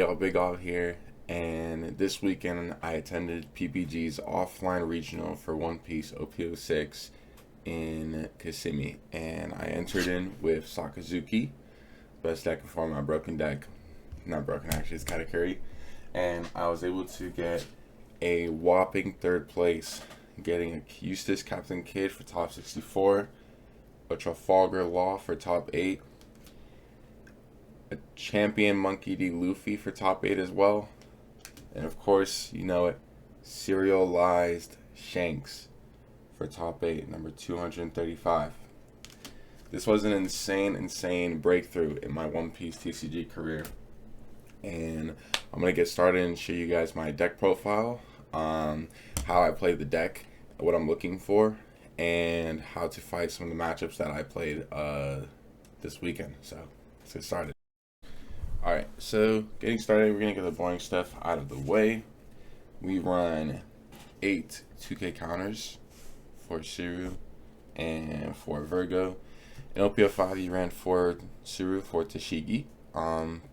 Yo, Big All here, and this weekend I attended PPG's offline regional for One Piece OPO6 in Kissimmee, and I entered in with Sakazuki, best deck before my broken deck. Not broken, actually, it's Katakuri, and I was able to get a whopping third place, getting a Eustace Captain Kidd for top 64, a Trafalgar Law for top 8, a champion Monkey D. Luffy for top 8 as well. And of course, you know it, serialized Shanks for top 8, number 235. This was an insane breakthrough in my One Piece TCG career. And I'm going to get started and show you guys my deck profile, how I played the deck, what I'm looking for, and how to fight some of the matchups that I played this weekend. So let's get started. Alright, so getting started, we're going to get the boring stuff out of the way. We run 8 2K counters for Suru and for Virgo. In OPO5, you ran 4 Suru, 4 Tashigi,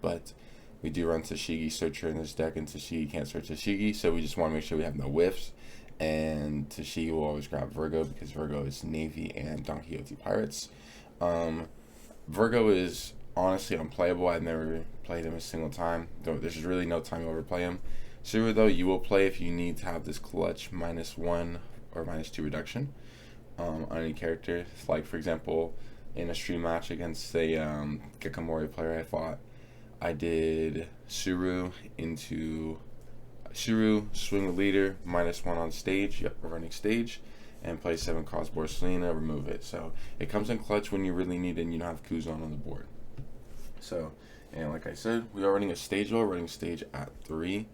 but we do run Tashigi Searcher in this deck, and Tashigi can't search Tashigi, so we just want to make sure we have no whiffs. And Tashigi will always grab Virgo because Virgo is Navy and Don Quixote Pirates. Virgo is honestly unplayable. I've never played him a single time. There's really no time you'll ever play him. Suru, though, you will play if you need to have this clutch -1 or -2 reduction on any character. Like, for example, in a stream match against a Gekamori player I fought, I did Suru into Suru, swing the leader, -1 on stage, running stage, and play 7 cost Borsalina, remove it. So it comes in clutch when you really need it and you don't have Kuzan on the board. So, and like I said, we are running a stage roll, running stage at 3.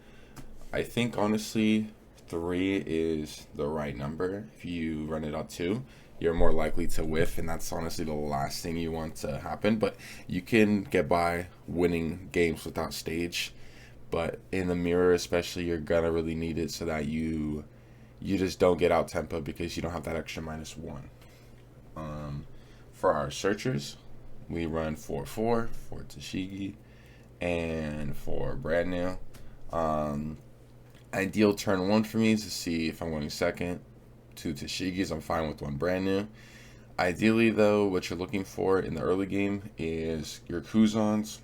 I think honestly 3 is the right number. If you run it at 2, you're more likely to whiff, and that's honestly the last thing you want to happen. But you can get by winning games without stage. But in the mirror especially, you're gonna really need it so that you just don't get out tempo because you don't have that extra -1. For our searchers, we run 4-4 for Tashigi and for brand new. Ideal turn 1 for me is to see if I'm winning second. 2 Tashigi's, I'm fine with 1 brand new. Ideally, though, what you're looking for in the early game is your Kuzans,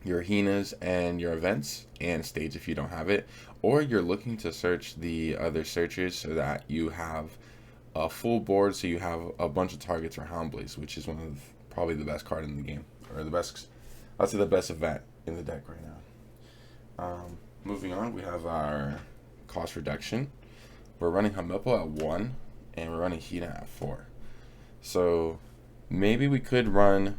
your Hinas, and your events, and stage if you don't have it. Or you're looking to search the other searchers so that you have a full board, so you have a bunch of targets for Houndblaze, which is one of probably the best card in the game, or the best, I'd say the best event in the deck right now. Moving on, we have our cost reduction. We're running Hamepo at 1, and we're running Hina at 4. So maybe we could run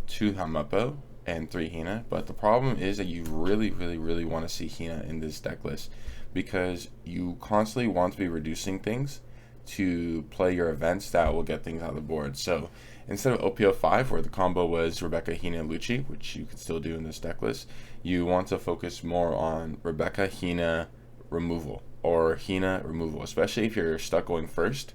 2 Hamepo and 3 Hina, but the problem is that you really want to see Hina in this deck list because you constantly want to be reducing things to play your events that will get things out of the board. So instead of OPO5, where the combo was Rebecca, Hina, and Lucci, which you can still do in this deck list, you want to focus more on Rebecca, Hina, removal, or Hina, removal, especially if you're stuck going first.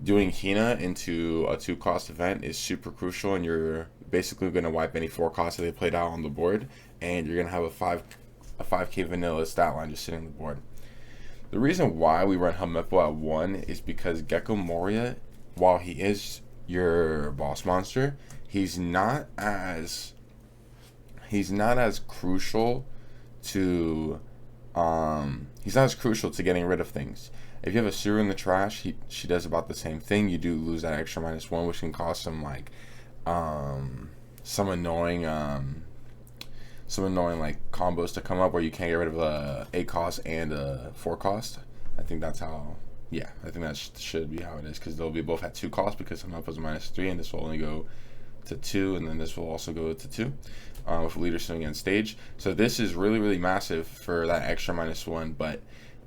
Doing Hina into a 2-cost event is super crucial, and you're basically going to wipe any 4 costs that they played out on the board, and you're going to have a 5k vanilla stat line just sitting on the board. The reason why we run Hamepo at 1 is because Gecko Moria, while he is your boss monster, he's not as crucial to getting rid of things. If you have a Suru in the trash, she does about the same thing. You do lose that extra -1, which can cause some like some annoying like combos to come up where you can't get rid of a 8 cost and a 4 cost. I think that's how. Yeah, I think that should be how it is, because they'll be both at 2 costs, because some up is -3, and this will only go to 2, and then this will also go to 2 with leader sitting on stage. So this is really massive for that extra -1. But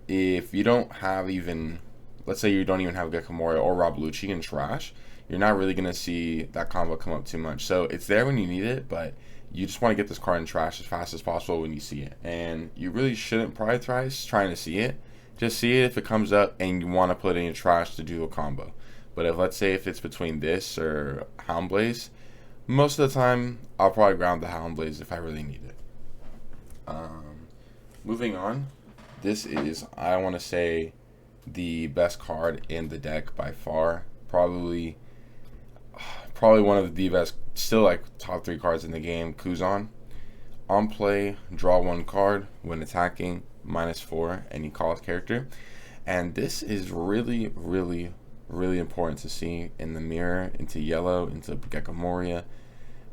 if you don't have even, let's say you don't even have Gekamori or Rob Lucci in trash, you're not really going to see that combo come up too much. So it's there when you need it, but you just want to get this card in trash as fast as possible when you see it. And you really shouldn't prioritize trying to see it. Just see it if it comes up and you want to put it in your trash to do a combo. But let's say if it's between this or Houndblaze, most of the time I'll probably ground the Houndblaze if I really need it. Moving on, this is, I want to say, the best card in the deck by far. Probably one of the best, still like top 3 cards in the game. Kuzan. On play, draw 1 card. When attacking, -4 any cost character. And this is really, really, really important to see in the mirror, into yellow, into Gecko Moria.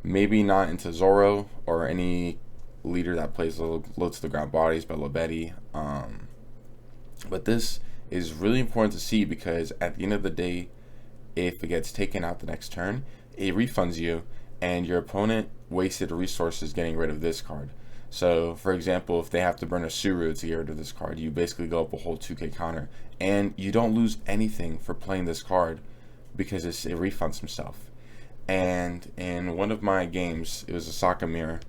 Maybe not into Zoro or any leader that plays low to the ground bodies, but Lobetti. But this is really important to see because at the end of the day, if it gets taken out the next turn, it refunds you, and your opponent wasted resources getting rid of this card. So, for example, if they have to burn a Suru to get rid of this card, you basically go up a whole 2k counter, and you don't lose anything for playing this card because it refunds himself. And in one of my games, it was a Sokka mirror,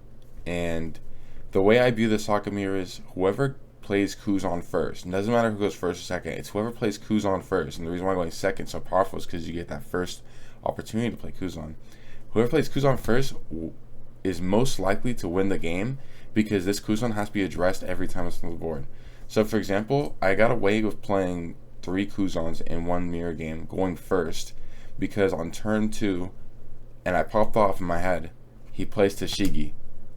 and the way I view the Sokka mirror is whoever plays Kuzan first. It doesn't matter who goes first or second. It's whoever plays Kuzan first. And the reason why going second is so powerful is because you get that first opportunity to play Kuzan. Whoever plays Kuzan first is most likely to win the game because this Kuzan has to be addressed every time it's on the board. So, for example, I got away with playing 3 Kuzans in one mirror game going first because on turn 2, and I popped off in my head, he plays Tashigi.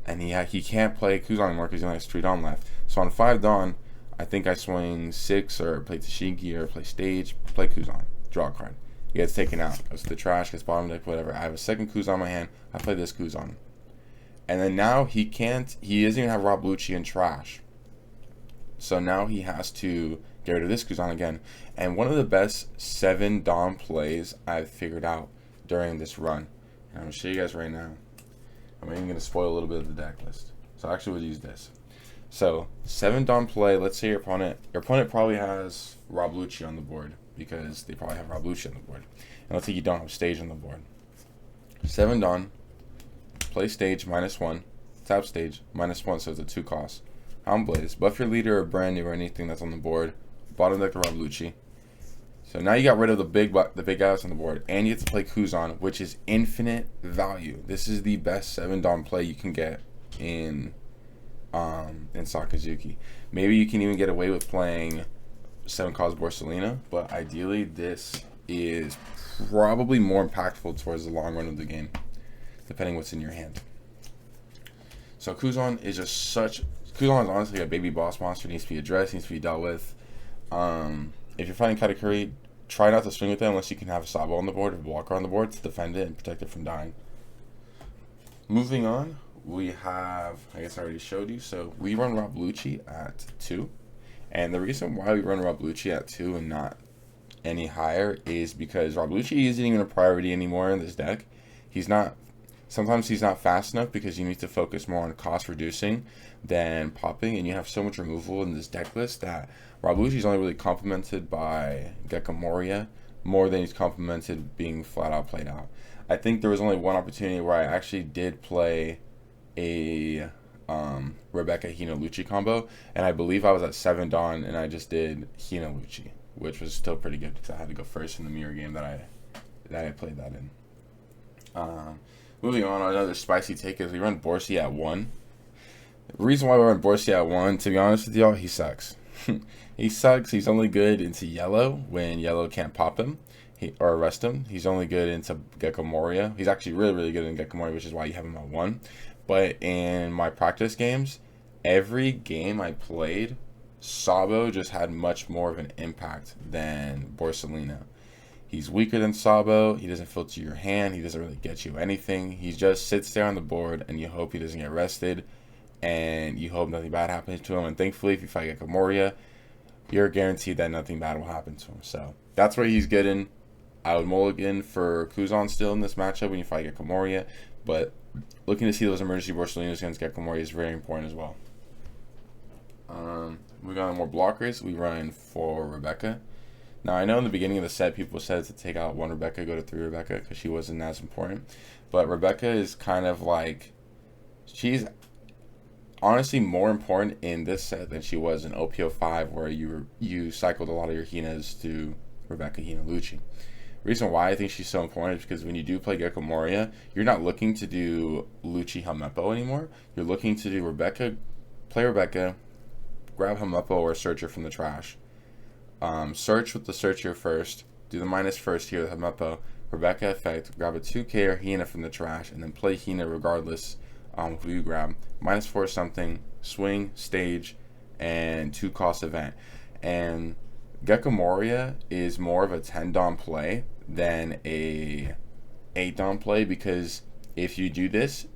And he can't play Kuzan anymore because he only has 3 Dawn left. So on 5 Dawn, I think I swing 6 or play Tashigi or play Stage, play Kuzan, draw a card. He gets taken out, goes to the trash, gets bottom deck, whatever. I have a second Kuzan in my hand, I play this Kuzan. And then now he doesn't even have Rob Lucci in trash. So now he has to get rid of this Kuzan again. And one of the best 7 Dawn plays I've figured out during this run. And I'm going to show you guys right now. I'm even going to spoil a little bit of the deck list. So actually we'll use this. So 7 Dawn play, let's say your opponent probably has Rob Lucci on the board because they probably have Rob Lucci on the board. And let's say you don't have Stage on the board. 7 Dawn, play Stage -1, tap Stage -1, so it's a 2 cost. Hound Blaze, buff your leader or brand new or anything that's on the board. Bottom deck to Rob Lucci. So now you got rid of the big guys on the board, and you get to play Kuzan, which is infinite value. This is the best 7 Dawn play you can get in Sakazuki. Maybe you can even get away with playing 7 cost Borsalina, but ideally this is probably more impactful towards the long run of the game, depending what's in your hand. So Kuzan is Kuzan is honestly a baby boss monster. It needs to be addressed, needs to be dealt with. If you're fighting Katakuri, try not to swing with it unless you can have a Sabo on the board or a blocker on the board to defend it and protect it from dying. Moving on, we have, I guess I already showed you, so we run Rob Lucci at 2. And the reason why we run Rob Lucci at 2 and not any higher is because Rob Lucci isn't even a priority anymore in this deck. Sometimes he's not fast enough because you need to focus more on cost reducing than popping, and you have so much removal in this deck list that Rob Lucci is only really complemented by Gecko Moria more than he's complemented being flat out played out. I think there was only one opportunity where I actually did play a Rebecca Hina Lucci combo, and I believe I was at 7 Dawn and I just did Hina Lucci, which was still pretty good because I had to go first in the mirror game that I played that in. Moving on, another spicy take is we run Borsi at 1. The reason why we run Borsi at 1, to be honest with y'all, he sucks. He sucks. He's only good into yellow when yellow can't pop him or arrest him. He's only good into Gecko Moria. He's actually really, really good in Gecko Moria, which is why you have him at 1. But in my practice games, every game I played, Sabo just had much more of an impact than Borsalino. He's weaker than Sabo. He doesn't filter your hand. He doesn't really get you anything. He just sits there on the board, and you hope he doesn't get arrested, and you hope nothing bad happens to him. And thankfully, if you fight Gecko Moria, you're guaranteed that nothing bad will happen to him. So that's where he's good in. I would mulligan for Kuzan still in this matchup when you fight Gecko Moria, but looking to see those emergency Borsalinos against Gecko Moria is very important as well. We got more blockers. We run for Rebecca. Now, I know in the beginning of the set, people said to take out 1 Rebecca, go to 3 Rebecca, because she wasn't as important. But Rebecca is kind of like, she's honestly more important in this set than she was in OPO5, where you cycled a lot of your Hinas to Rebecca Hina Lucci. Reason why I think she's so important is because when you do play Gecko Moria, you're not looking to do Lucci Helmeppo anymore. You're looking to do Rebecca, play Rebecca, grab Hamupo or Searcher from the trash. Search with the Searcher first. Do the minus first here with Hamupo. Rebecca effect. Grab a 2K or Hina from the trash, and then play Hina regardless who you grab. -4 something. Swing, stage, and 2-cost event. And Gecko Moria is more of a 10 Dawn play than a 8 Dawn play, because if you do this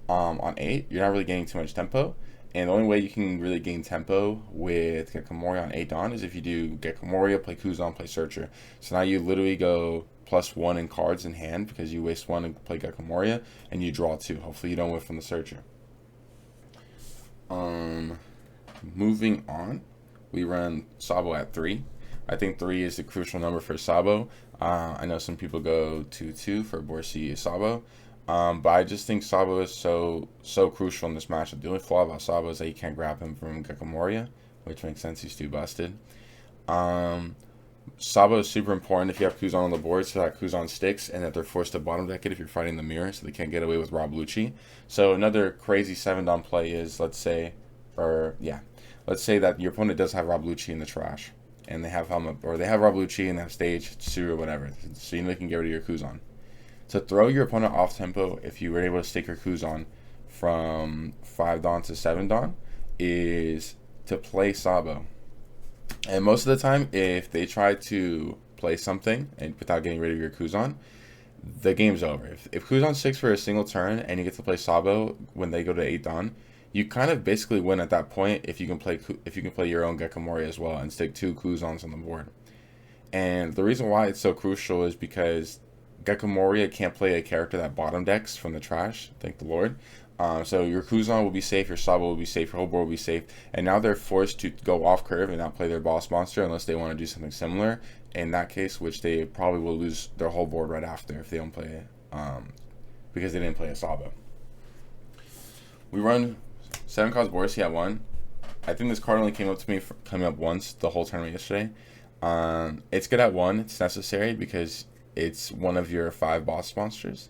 on 8, you're not really getting too much tempo. And the only way you can really gain tempo with Gecko Moria on 8 Dawn is if you do Gecko Moria, play Kuzan, play Searcher. So now you literally go +1 in cards in hand because you waste 1 and play Gecko Moria, and you draw 2. Hopefully you don't whiff from the Searcher. Moving on, we run Sabo at 3. I think 3 is the crucial number for Sabo. I know some people go 2-2 for Borsi Sabo. But I just think Sabo is so crucial in this matchup. The only flaw about Sabo is that you can't grab him from Gecko Moria, which makes sense, he's too busted. Sabo is super important if you have Kuzan on the board, so that Kuzan sticks and that they're forced to bottom deck it if you're fighting the mirror, so they can't get away with Rob Lucci. So another crazy 7-Dawn play is, let's say that your opponent does have Rob Lucci in the trash, and they have Helmet, or they have Rob Lucci and they have stage, Tsu, or whatever, so you know you can get rid of your Kuzan. To throw your opponent off tempo, if you were able to stick your Kuzan from 5 Dawn to 7 Dawn, is to play Sabo. And most of the time, if they try to play something and without getting rid of your Kuzan, the game's over. If Kuzan sticks for a single turn and you get to play Sabo when they go to 8 Dawn, you kind of basically win at that point if you can play your own Gecko Moria as well and stick 2 Kuzans on the board. And the reason why it's so crucial is because Gecko Moria can't play a character that bottom decks from the trash, thank the Lord. So your Kuzan will be safe, your Sabo will be safe, your whole board will be safe, and now they're forced to go off curve and not play their boss monster unless they want to do something similar. In that case, which they probably will lose their whole board right after if they don't play it, because they didn't play a Sabo. We run 7-cost Borsi at 1. I think this card only came up once the whole tournament yesterday. It's good at 1. It's necessary because it's one of your 5 boss monsters,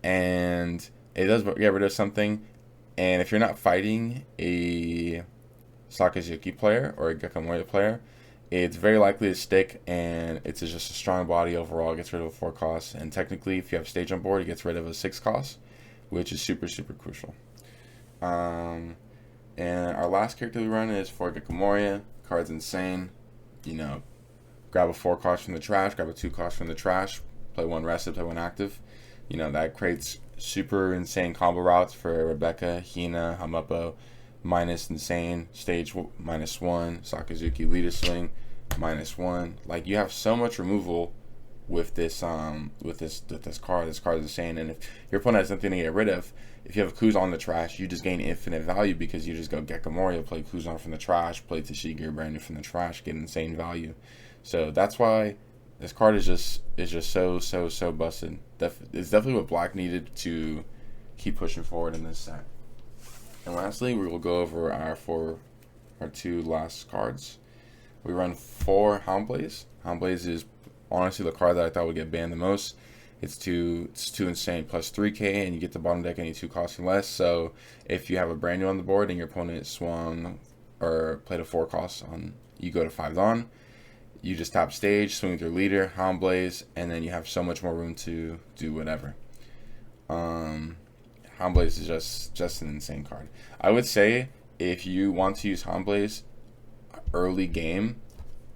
and it does get rid of something. And if you're not fighting a Sakazuki player or a Gecko Moria player, it's very likely to stick, and it's just a strong body overall. It gets rid of a 4 cost, and technically if you have stage on board, it gets rid of a 6 cost, which is super crucial. And our last character we run is for Gecko Moria. Card's insane. You know, grab a 4 cost from the trash, grab a 2 cost from the trash, play 1 rested, play 1 active. You know, that creates super insane combo routes for Rebecca, Hina, Hamupo, minus insane, stage -1, Sakazuki, leader swing, -1. Like, you have so much removal with this card. This card is insane, and if your opponent has nothing to get rid of, if you have a Kuzan on the trash, you just gain infinite value because you just go Gecko Moria, play Kuzan from the trash, play Tashigi brand new from the trash, get insane value. So that's why this card is just so busted. It's definitely what Black needed to keep pushing forward in this set. And lastly, we will go over our 2 last cards. We run 4 Hound Blaze. Hound Blaze is honestly the card that I thought would get banned the most. It's too insane, plus 3k, and you get the bottom deck any 2 costing less. So if you have a brand new on the board and your opponent swung or played a 4 cost on, you go to 5 Dawn. You just tap stage, swing with your leader, Hound Blaze, and then you have so much more room to do whatever. Hound Blaze is just an insane card. I would say if you want to use Hound Blaze early game,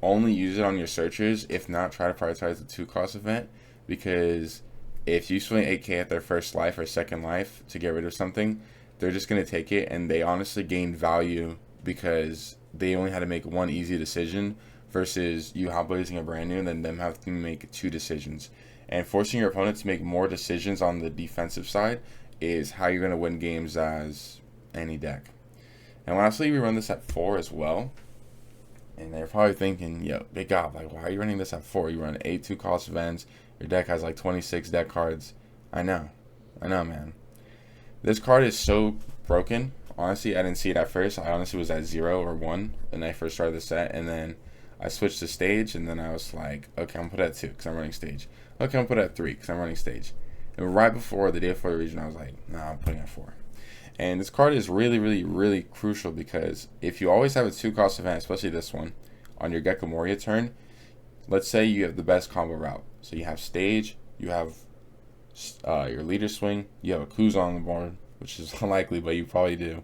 only use it on your searchers. If not, try to prioritize the 2 cost event, because if you swing 8k at their first life or second life to get rid of something, they're just going to take it, and they honestly gain value because they only had to make 1 easy decision versus you Hound Blazing a brand new and then them having to make 2 decisions. And forcing your opponent to make more decisions on the defensive side is how you're going to win games as any deck. And lastly, we run this at 4 as well. And they're probably thinking, yo, Big God, like, why are you running this at 4? You run 8 2-cost events. Your deck has like 26 deck cards. I know, man. This card is so broken. Honestly, I didn't see it at first. I honestly was at 0 or 1 when I first started the set. And then I switched to stage, and then I was like, okay, I'm going to put it at 2 because I'm running stage. Okay, I'm going to put it at 3 because I'm running stage. And right before, the day before the region, I was like, nah, I'm putting it at 4. And this card is really, really, really crucial because if you always have a 2-cost event, especially this one, on your Gecko Moria turn, let's say you have the best combo route. So you have Stage, you have your Leader Swing, you have a Kuzan on the board, which is unlikely, but you probably do.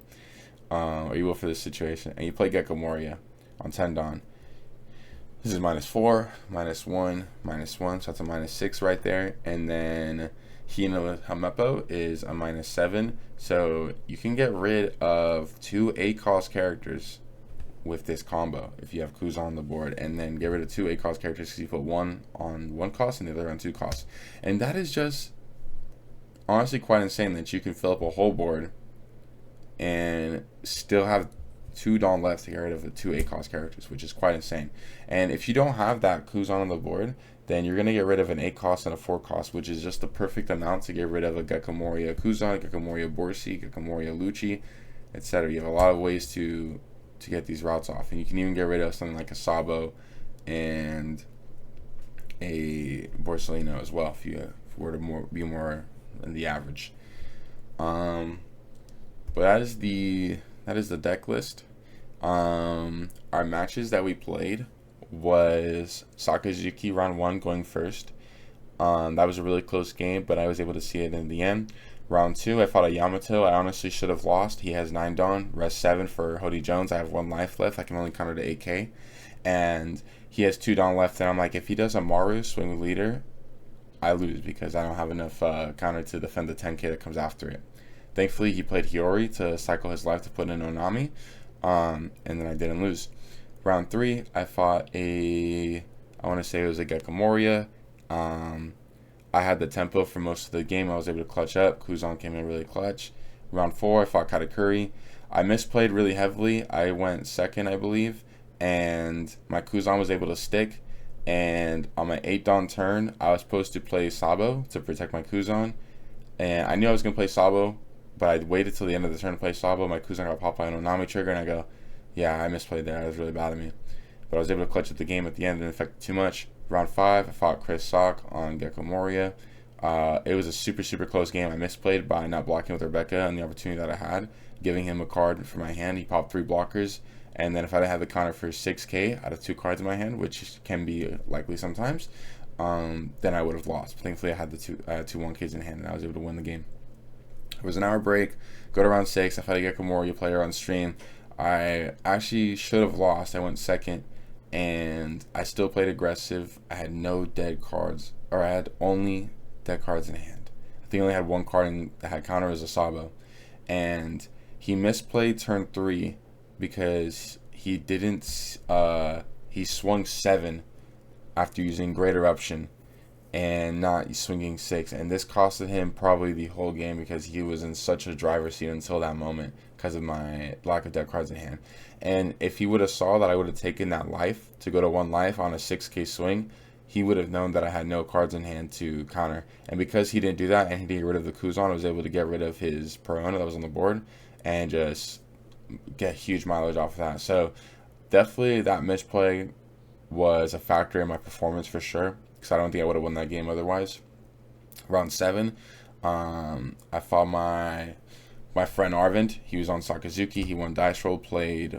Or you will for this situation. And you play Gecko Moria on 10 Dawn. This is -4, -1, -1, so that's a -6 right there. And then Hino Hamepo is a -7. So you can get rid of 2 8-cost characters with this combo if you have Kuzan on the board, and then get rid of 2 8-cost characters because you put one on 1 cost and the other on 2 costs. And that is just honestly quite insane that you can fill up a whole board and still have 2 Dawn left to get rid of the 2 8-cost characters, which is quite insane. And if you don't have that Kuzan on the board, then you're going to get rid of an 8-cost and a 4-cost, which is just the perfect amount to get rid of a Gecko Moria Kuzan, Gecko Moria Borsi, Gecko Moria Lucci, etc. You have a lot of ways to get these routes off. And you can even get rid of something like a Sabo and a Borsellino as well if you were to be more than the average. But that is the deck list. Our matches that we played was Sakazuki round 1 going first. That was a really close game, but I was able to see it in the end. Round 2, I fought a Yamato. I honestly should have lost. He has 9 Dawn, rest 7 for Hody Jones. I have 1 life left. I can only counter to 8k. And he has 2 Dawn left, and I'm like, if he does a Maru swing with leader, I lose because I don't have enough counter to defend the 10k that comes after it. Thankfully, he played Hiyori to cycle his life to put in Onami, and then I didn't lose. Round 3, I fought I want to say it was a Gecko Moria. I had the tempo for most of the game. I was able to clutch up. Kuzan came in really clutch. Round 4, I fought Katakuri. I misplayed really heavily. I went second, I believe, and my Kuzan was able to stick. And on my 8 Dawn turn, I was supposed to play Sabo to protect my Kuzan. And I knew I was going to play Sabo, but I waited till the end of the turn to play Sabo. My Kuzan got popped by an Onami trigger, and I go, yeah, I misplayed there. That was really bad of me. But I was able to clutch at the game at the end and affect too much. Round 5, I fought Chris Sock on Gecko Moria. It was a super, super close game. I misplayed by not blocking with Rebecca and the opportunity that I had, giving him a card for my hand. He popped 3 blockers. And then if I didn't have the counter for 6k out of 2 cards in my hand, which can be likely sometimes, then I would have lost. But thankfully, I had two 1ks in hand, and I was able to win the game. It was an hour break. Go to round 6. I fought a Gecko Moria player on stream. I actually should have lost. I went second, and I still played aggressive. I had no dead cards, or I had only dead cards in hand. I think I only had 1 card that had counter as a Sabo. And he misplayed turn 3 because he didn't, he swung 7 after using Great Eruption and not swinging 6. And this costed him probably the whole game because he was in such a driver's seat until that moment because of my lack of dead cards in hand. And if he would have saw that I would have taken that life to go to 1 life on a 6k swing, he would have known that I had no cards in hand to counter. And because he didn't do that and he didn't get rid of the Kuzan, I was able to get rid of his Perona that was on the board and just get huge mileage off of that. So definitely that misplay was a factor in my performance for sure, because I don't think I would have won that game otherwise. Round 7, I fought my friend Arvind. He was on Sakazuki. He won dice roll, played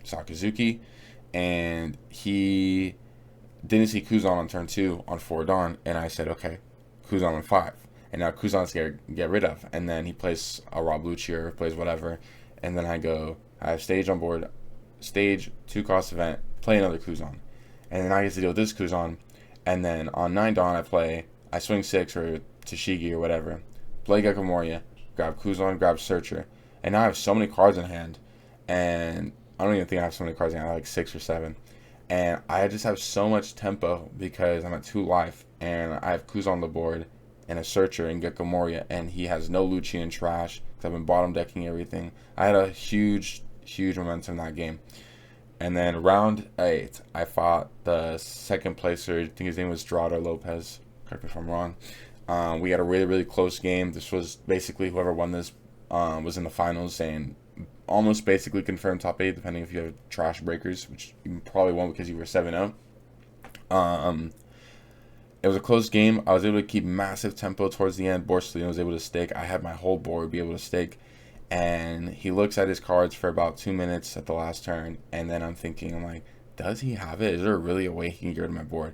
Sakazuki, and he didn't see Kuzan on turn 2 on 4 Dawn, and I said, okay, Kuzan on 5. And now Kuzan's to get rid of. And then he plays a Rob Lucci or plays whatever. And then I have Stage on board, Stage, 2-cost event, play another Kuzan. And then I get to deal with this Kuzan. And then on 9 Dawn, I swing 6 or Tashigi or whatever. Play Gecko Moria, grab Kuzan, grab Searcher. And now I have so many cards in hand. And I don't even think I have so many cards in hand. I have like 6 or 7. And I just have so much tempo because I'm at 2 life. And I have Kuzan on the board and a Searcher in Gecko Moria, and he has no Lucci and trash because I've been bottom decking everything. I had a huge momentum in that game. And then round 8, I fought the second placer. I think his name was Gerald Lopez. Correct me if I'm wrong. We had a really close game. This was basically whoever won this was in the finals and almost basically confirmed top 8, depending if you have trash breakers, which you probably won't because you were 7-0. It It was a close game. I was able to keep massive tempo towards the end. Borsalino was able to stake. I had my whole board be able to stake. And he looks at his cards for about 2 minutes at the last turn. And then I'm thinking, I'm like, does he have it? Is there really a way he can get rid of my board?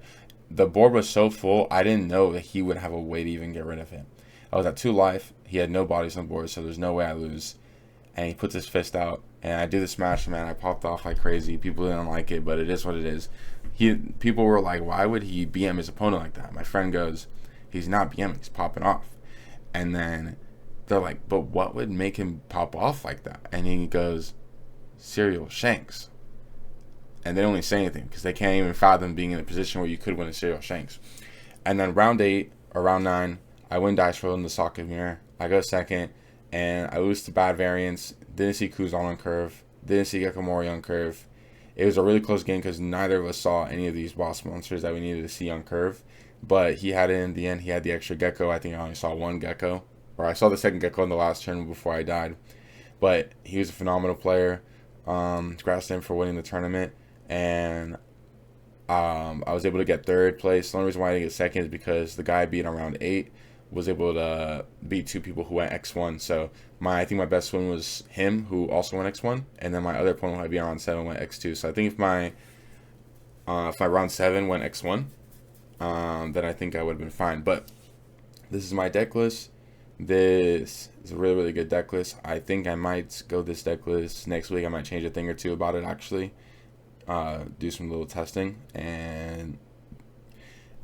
The board was so full, I didn't know that he would have a way to even get rid of it. I was at 2 life. He had no bodies on the board, so there's no way I lose. And he puts his fist out, and I do the smash, man. I popped off like crazy. People didn't like it, but it is what it is. People were like, why would he BM his opponent like that? My friend goes, he's not BMing, he's popping off. And then they're like, but what would make him pop off like that? And he goes, serial shanks. And they don't even say anything because they can't even fathom being in a position where you could win a serial shanks. And then round 8 or round 9, I win dice roll in the socket mirror. I go second, and I lose to bad variance. Didn't see Kuzan on curve. Didn't see Gekomori on curve. It was a really close game because neither of us saw any of these boss monsters that we needed to see on curve. But he had it in the end. He had the extra gecko. I think I only saw 1 gecko. Or I saw the second gecko in the last turn before I died. But he was a phenomenal player. Congrats to him for winning the tournament. And I was able to get 3rd place. The only reason why I didn't get 2nd is because the guy I beat on round 8 was able to beat 2 people who went X1. So I think my best win was him, who also went X1, and then my other opponent who I beat on round 7 went X2. So I think if my round 7 went X1, then I think I would have been fine. But this is my deck list. This is a really, really good deck list. I think I might go this deck list next week. I might change a thing or two about it, actually. Do some little testing. And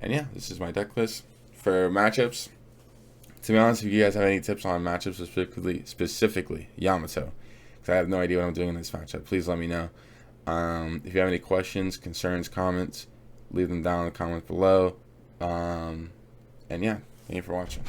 yeah, this is my deck list. For matchups, to be honest, if you guys have any tips on matchups, specifically Yamato, because I have no idea what I'm doing in this matchup, please let me know. If you have any questions, concerns, comments, leave them down in the comments below. And yeah, thank you for watching.